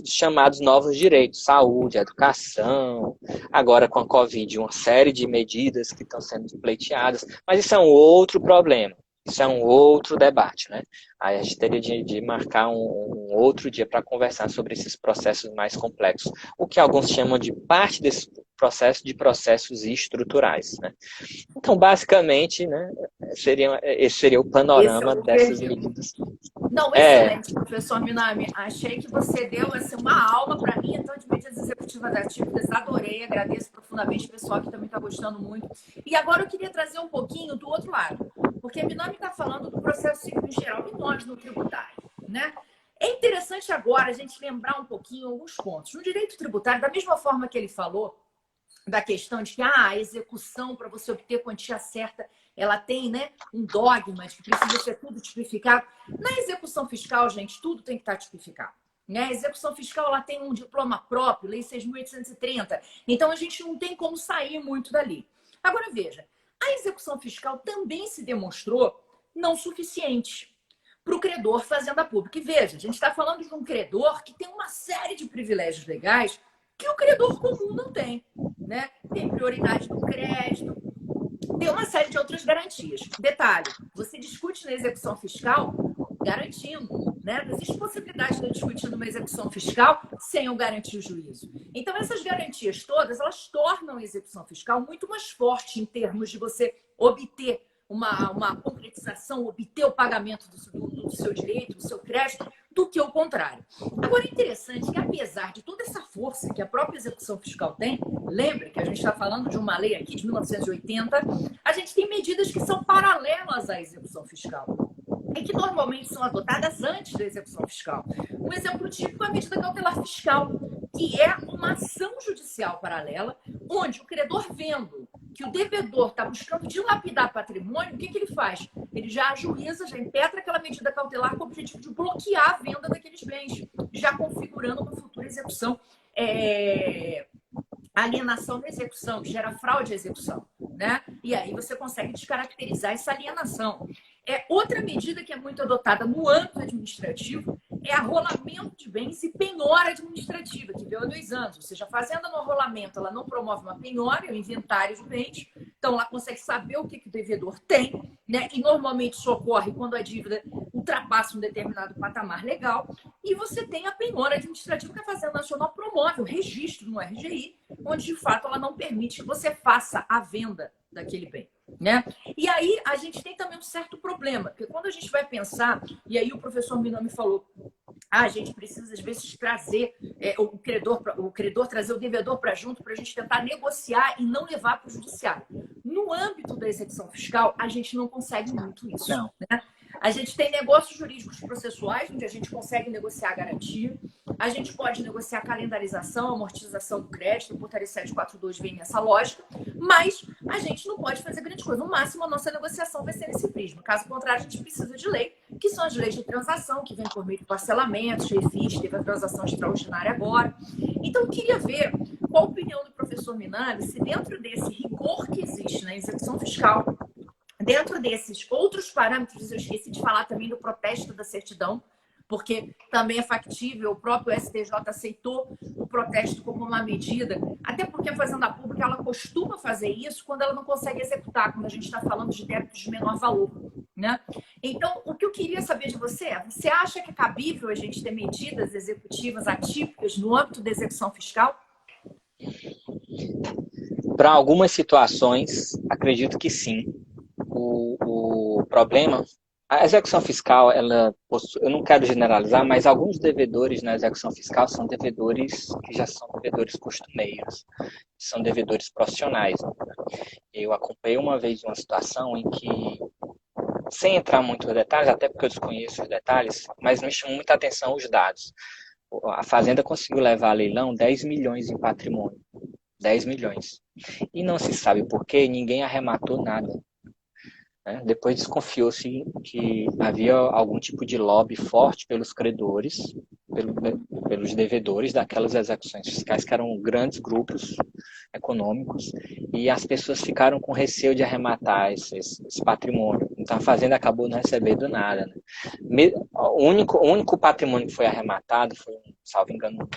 chamados novos direitos, saúde, educação, agora com a Covid, uma série de medidas que estão sendo pleiteadas, mas isso é um outro problema. Isso é um outro debate, né? Aí a gente teria de marcar um outro dia para conversar sobre esses processos mais complexos, o que alguns chamam de parte desse processo de processos estruturais, né? Então, basicamente, né, esse seria o panorama dessas medidas. Não, excelente, professor Minami. Achei que você deu assim, uma aula para mim, então, de medidas executivas atípicas. Adorei, agradeço profundamente o pessoal que também está gostando muito. E agora eu queria trazer um pouquinho do outro lado, porque a Minami está falando do processo civil em geral e nós no tributário, né? É interessante agora a gente lembrar um pouquinho alguns pontos. No direito tributário, da mesma forma que ele falou, da questão de que a execução, para você obter quantia certa, ela tem, né, um dogma de que precisa ser tudo tipificado. Na execução fiscal, gente, tudo tem que estar tipificado. Né? A execução fiscal ela tem um diploma próprio, Lei 6.830. Então, a gente não tem como sair muito dali. Agora, veja, a execução fiscal também se demonstrou não suficiente. para o credor fazenda pública. E veja, a gente está falando de um credor que tem uma série de privilégios legais que o credor comum não tem, né? Tem prioridade no crédito, tem uma série de outras garantias. Detalhe, você discute na execução fiscal garantindo, né? Não existe possibilidade de discutir numa execução fiscal sem eu garantir o juízo. Então, essas garantias todas, elas tornam a execução fiscal muito mais forte em termos de você obter uma concretização, obter o pagamento do seu direito, do seu crédito, do que o contrário. Agora, é interessante que, apesar de toda essa força que a própria execução fiscal tem, lembre que a gente está falando de uma lei aqui de 1980, a gente tem medidas que são paralelas à execução fiscal e que normalmente são adotadas antes da execução fiscal. Um exemplo típico é a medida cautelar fiscal, que é uma ação judicial paralela, onde o credor, vendo que o devedor está buscando dilapidar patrimônio, o que ele faz? Ele já ajuiza, já impetra aquela medida cautelar com o objetivo de bloquear a venda daqueles bens, já configurando uma futura execução, alienação da execução, que gera fraude à execução, né? E aí você consegue descaracterizar essa alienação. Outra medida que é muito adotada no âmbito administrativo é arrolamento de bens e penhora administrativa, que veio há 2 anos. Ou seja, a fazenda no arrolamento, ela não promove uma penhora, é um inventário de bens, então ela consegue saber o que o devedor tem, né? E normalmente isso ocorre quando a dívida ultrapassa um determinado patamar legal, e você tem a penhora administrativa que a Fazenda Nacional promove, o registro no RGI, onde de fato ela não permite que você faça a venda daquele bem, né? E aí a gente tem também um certo problema, porque quando a gente vai pensar, e aí o professor Minami falou, a gente precisa às vezes trazer o credor trazer o devedor para junto para a gente tentar negociar e não levar para o judiciário. No âmbito da execução fiscal, a gente não consegue muito isso, né? A gente tem negócios jurídicos processuais, onde a gente consegue negociar a garantia. A gente pode negociar a calendarização, amortização do crédito. O portaria 742 vem nessa lógica. Mas a gente não pode fazer grande coisa. No máximo, a nossa negociação vai ser nesse prisma. Caso contrário, a gente precisa de lei, que são as leis de transação, que vêm por meio de parcelamentos, refis, teve a transação extraordinária agora. Então, eu queria ver qual a opinião do professor Minami, se dentro desse rigor que existe na execução fiscal, dentro desses outros parâmetros, eu esqueci de falar também do protesto da certidão, porque também é factível, o próprio STJ aceitou o protesto como uma medida, até porque a Fazenda Pública ela costuma fazer isso quando ela não consegue executar, quando a gente está falando de débitos de menor valor, né? Então, o que eu queria saber de você você acha que é cabível a gente ter medidas executivas atípicas no âmbito da execução fiscal? Para algumas situações, acredito que sim. O problema, a execução fiscal, eu não quero generalizar, mas alguns devedores na execução fiscal são devedores que já são devedores costumeiros, são devedores profissionais. Eu acompanhei uma vez uma situação em que, sem entrar muito nos detalhes, até porque eu desconheço os detalhes, mas me chamou muita atenção os dados. A Fazenda conseguiu levar a leilão 10 milhões em patrimônio. 10 milhões. E não se sabe por quê, ninguém arrematou nada. Depois desconfiou-se que havia algum tipo de lobby forte pelos credores, pelos devedores daquelas execuções fiscais, que eram grandes grupos econômicos, e as pessoas ficaram com receio de arrematar esse patrimônio. Então a Fazenda acabou não recebendo nada, né? O único patrimônio que foi arrematado foi, salvo engano,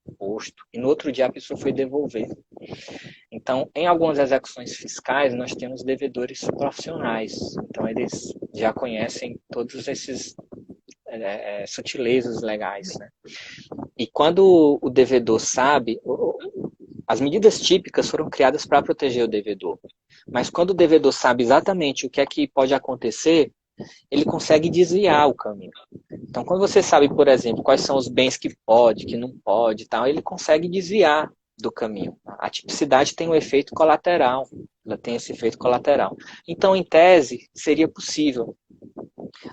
um posto, e no outro dia a pessoa foi devolver. Então, em algumas execuções fiscais, nós temos devedores profissionais. Então, eles já conhecem todos esses sutilezas legais, né? E quando o devedor sabe, as medidas típicas foram criadas para proteger o devedor. Mas quando o devedor sabe exatamente o que é que pode acontecer, ele consegue desviar o caminho. Então, quando você sabe, por exemplo, quais são os bens que pode, que não pode, tal, ele consegue desviar do caminho. A tipicidade tem um efeito colateral, ela tem esse efeito colateral. Então, em tese, seria possível,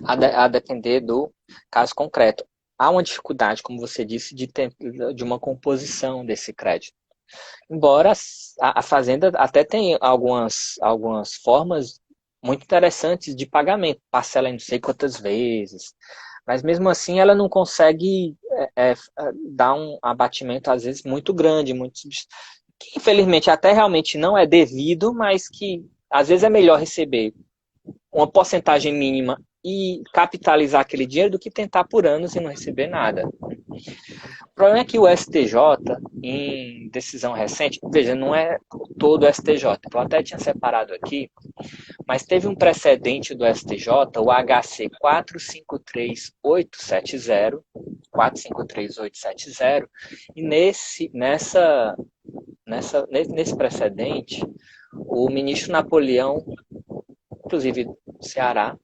a depender do caso concreto. Há uma dificuldade, como você disse, de uma composição desse crédito. Embora a Fazenda até tem algumas formas muito interessantes de pagamento, parcela em não sei quantas vezes, mas mesmo assim ela não consegue dar um abatimento às vezes muito grande, que infelizmente até realmente não é devido, mas que às vezes é melhor receber uma porcentagem mínima e capitalizar aquele dinheiro do que tentar por anos e não receber nada. O problema é que o STJ, em decisão recente, veja, não é todo o STJ, eu até tinha separado aqui, mas teve um precedente do STJ, o HC 453870, e nesse precedente, o ministro Napoleão, inclusive do Ceará,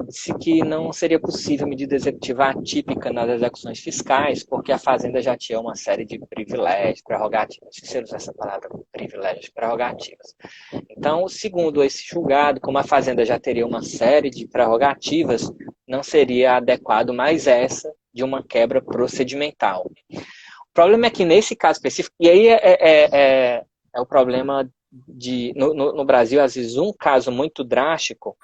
disse que não seria possível medida executiva atípica nas execuções fiscais, porque a Fazenda já tinha uma série de privilégios, prerrogativas, se você usar essa palavra, privilégios, prerrogativas. Então, segundo esse julgado, como a Fazenda já teria uma série de prerrogativas, não seria adequado mais essa de uma quebra procedimental. O problema é que nesse caso específico, e aí é o problema no Brasil, às vezes um caso muito drástico,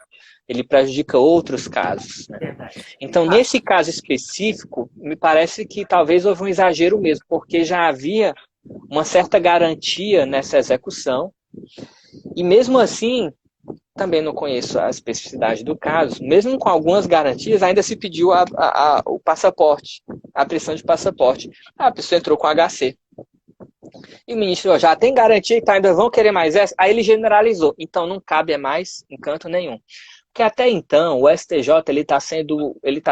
ele prejudica outros casos, né? Então, nesse caso específico, me parece que talvez houve um exagero mesmo, porque já havia uma certa garantia nessa execução, e mesmo assim, também não conheço a especificidade do caso, mesmo com algumas garantias, ainda se pediu o passaporte, a apreensão de passaporte. A pessoa entrou com HC. E o ministro já tem garantia, então ainda vão querer mais essa? Aí ele generalizou. Então não cabe mais encanto nenhum. Porque até então o STJ ele tá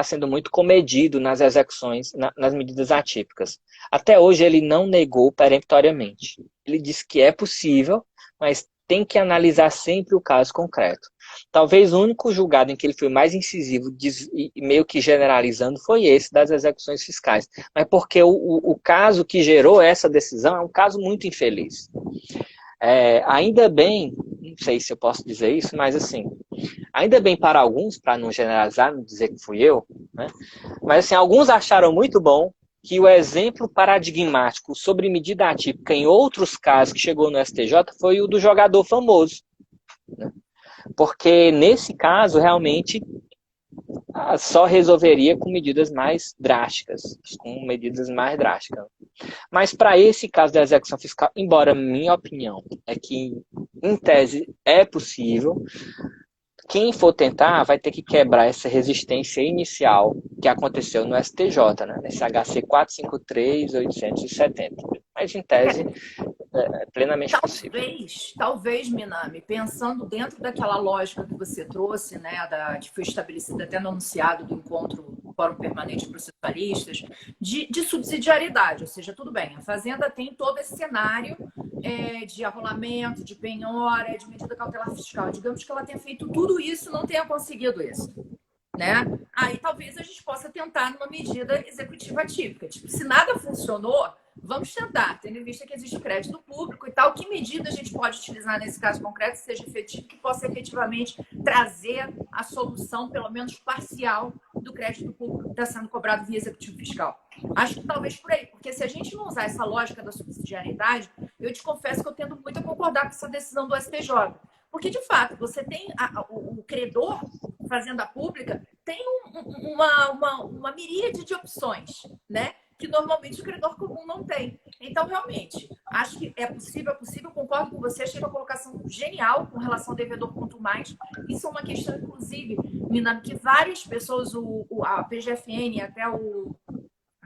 sendo muito comedido nas execuções, nas medidas atípicas. Até hoje ele não negou peremptoriamente. Ele disse que é possível, mas tem que analisar sempre o caso concreto. Talvez o único julgado em que ele foi mais incisivo e meio que generalizando foi esse das execuções fiscais. Mas porque o caso que gerou essa decisão é um caso muito infeliz. Ainda bem, não sei se eu posso dizer isso, mas assim, ainda bem para alguns, para não generalizar, não dizer que fui eu, né? Mas assim, alguns acharam muito bom que o exemplo paradigmático sobre medida atípica em outros casos que chegou no STJ foi o do jogador famoso, né? Porque nesse caso, realmente, só resolveria com medidas mais drásticas, Mas para esse caso da execução fiscal, embora minha opinião é que, em tese, é possível, quem for tentar vai ter que quebrar essa resistência inicial que aconteceu no STJ, né? Nesse HC 453.870. Mas, em tese, é plenamente possível. Talvez, Minami, pensando dentro daquela lógica que você trouxe, né, que foi estabelecida até no enunciado do encontro do Fórum Permanente de Processualistas, de subsidiariedade, ou seja, tudo bem, a Fazenda tem todo esse cenário de arrolamento, de penhora, de medida cautelar fiscal. Digamos que ela tenha feito tudo isso e não tenha conseguido isso, né? Aí talvez a gente possa tentar numa medida executiva atípica. Tipo, se nada funcionou, vamos tentar, tendo em vista que existe crédito público e tal, que medida a gente pode utilizar nesse caso concreto que seja efetivo, que possa efetivamente trazer a solução, pelo menos parcial, do crédito público que está sendo cobrado via executivo fiscal. Acho que talvez por aí, porque se a gente não usar essa lógica da subsidiariedade, eu te confesso que eu tendo muito a concordar com essa decisão do STJ. Porque, de fato, você tem o credor, fazenda pública, tem uma miríade de opções, né? Que normalmente o credor comum não tem. Então, realmente, acho que é possível, concordo com você, achei uma colocação genial com relação ao devedor quanto mais. Isso é uma questão, inclusive, Nina, que várias pessoas, a PGFN, até o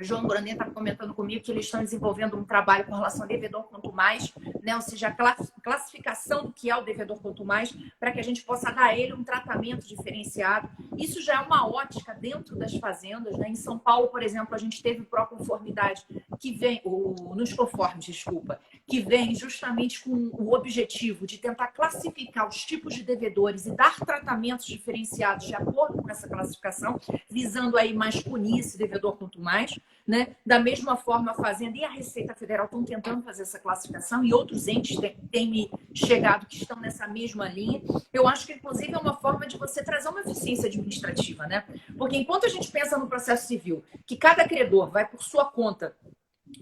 João Grandin está comentando comigo que eles estão desenvolvendo um trabalho com relação ao devedor quanto mais, né? Ou seja, a classificação do que é o devedor quanto mais, para que a gente possa dar a ele um tratamento diferenciado. Isso já é uma ótica dentro das fazendas, né? Em São Paulo, por exemplo, a gente teve o Proconformidade, que vem, nos conformes, desculpa, que vem justamente com o objetivo de tentar classificar os tipos de devedores e dar tratamentos diferenciados de acordo com essa classificação, visando aí mais punir esse devedor quanto mais. Né? Da mesma forma, a Fazenda e a Receita Federal estão tentando fazer essa classificação e outros entes têm me chegado que estão nessa mesma linha. Eu acho que, inclusive, é uma forma de você trazer uma eficiência administrativa, né? Porque enquanto a gente pensa no processo civil, que cada credor vai por sua conta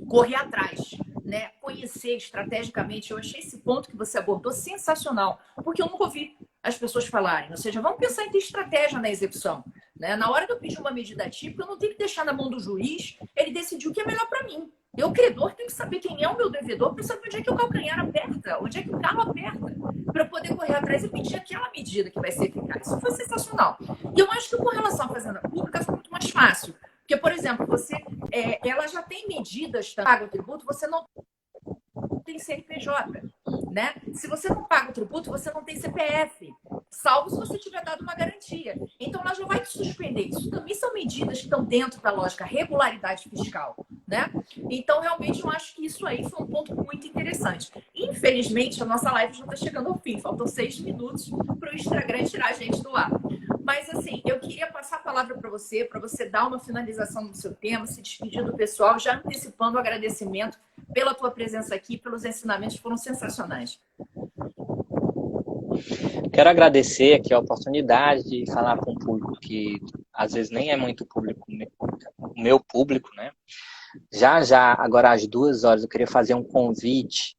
correr atrás, né? Conhecer estrategicamente, eu achei esse ponto que você abordou sensacional, porque eu nunca ouvi as pessoas falarem. Ou seja, vamos pensar em ter estratégia na execução. Né? Na hora de eu pedir uma medida atípica, eu não tenho que deixar na mão do juiz ele decidir o que é melhor para mim. Eu, credor, tenho que saber quem é o meu devedor para saber onde é que o calcanhar aperta, onde é que o carro aperta, para poder correr atrás e pedir aquela medida que vai ser eficaz. Isso foi sensacional. E eu acho que com relação à fazenda pública fica muito mais fácil. Porque, por exemplo, ela já tem medidas, paga o tributo, você não tem CNPJ, né? Se você não paga o tributo, você não tem CPF, salvo se você tiver dado uma garantia. Então, ela já vai te suspender. Isso também são medidas que estão dentro da lógica regularidade fiscal, né? Então, realmente, eu acho que isso aí foi um ponto muito interessante. Infelizmente, a nossa live já está chegando ao fim. Faltam 6 minutos para o Instagram tirar a gente do ar. Mas, assim, eu queria passar a palavra para você dar uma finalização no seu tema, se despedir do pessoal, já antecipando o agradecimento pela tua presença aqui, pelos ensinamentos que foram sensacionais. Quero agradecer aqui a oportunidade de falar com um público que às vezes nem é muito público, o meu público, né? Já, agora às 2 horas, eu queria fazer um convite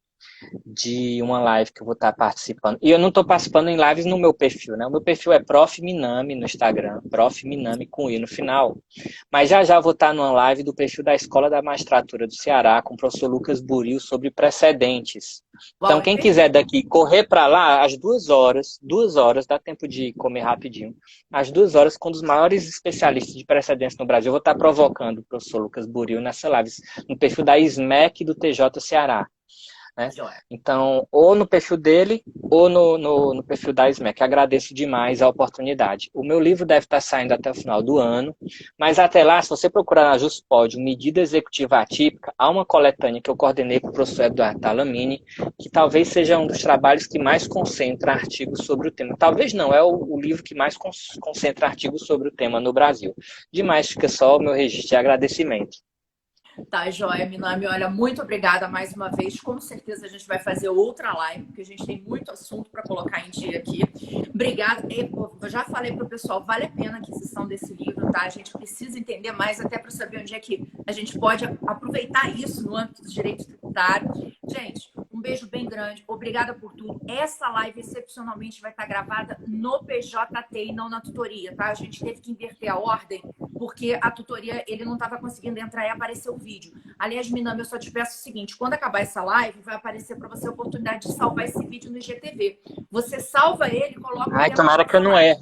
de uma live que eu vou estar participando. E eu não estou participando em lives no meu perfil, né? O meu perfil é Prof. Minami no Instagram, Prof. Minami com I no final. Mas já eu vou estar numa live do perfil da Escola da Magistratura do Ceará com o professor Lucas Buril sobre precedentes. Então, quem quiser daqui correr para lá, às 2 horas, dá tempo de comer rapidinho. Às 2 horas, com um dos maiores especialistas de precedentes no Brasil, eu vou estar provocando o professor Lucas Buril nessa live, no perfil da SMEC do TJ Ceará. Né? Então, ou no perfil dele, ou no perfil da SMEC. Agradeço demais a oportunidade. O meu livro deve estar saindo até o final do ano, mas até lá, se você procurar na JustPod, Medida Executiva Atípica, há uma coletânea que eu coordenei com o professor Eduardo Talamini, que talvez seja um dos trabalhos que mais concentra artigos sobre o tema. Talvez não, é o livro que mais concentra artigos sobre o tema no Brasil. Demais, fica só o meu registro de agradecimento. Tá, joia, Minami. Olha, muito obrigada mais uma vez. Com certeza a gente vai fazer outra live, porque a gente tem muito assunto para colocar em dia aqui. Obrigada. Eu já falei para o pessoal, vale a pena a aquisição desse livro, tá? A gente precisa entender mais, até para saber onde é que a gente pode aproveitar isso no âmbito do direito tributário. Gente, um beijo bem grande. Obrigada por tudo. Essa live, excepcionalmente, vai estar gravada no PJT e não na tutoria, tá? A gente teve que inverter a ordem, porque a tutoria, ele não estava conseguindo entrar e apareceu o vídeo. Aliás, Minami, eu só te peço o seguinte, quando acabar essa live, vai aparecer para você a oportunidade de salvar esse vídeo no IGTV. Você salva ele e coloca... Ai, tomara que eu não erre.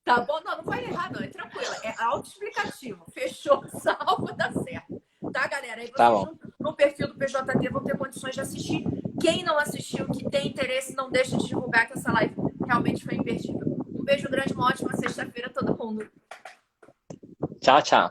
Tá bom? Não, não vai errar, não. É tranquilo. É autoexplicativo. Fechou, salva, dá certo. Tá, galera? Aí vocês no perfil do PJT vão ter condições de assistir. Quem não assistiu, que tem interesse, não deixa de divulgar que essa live realmente foi imperdível. Um beijo grande, uma ótima sexta-feira a todo mundo. Tchau, tchau.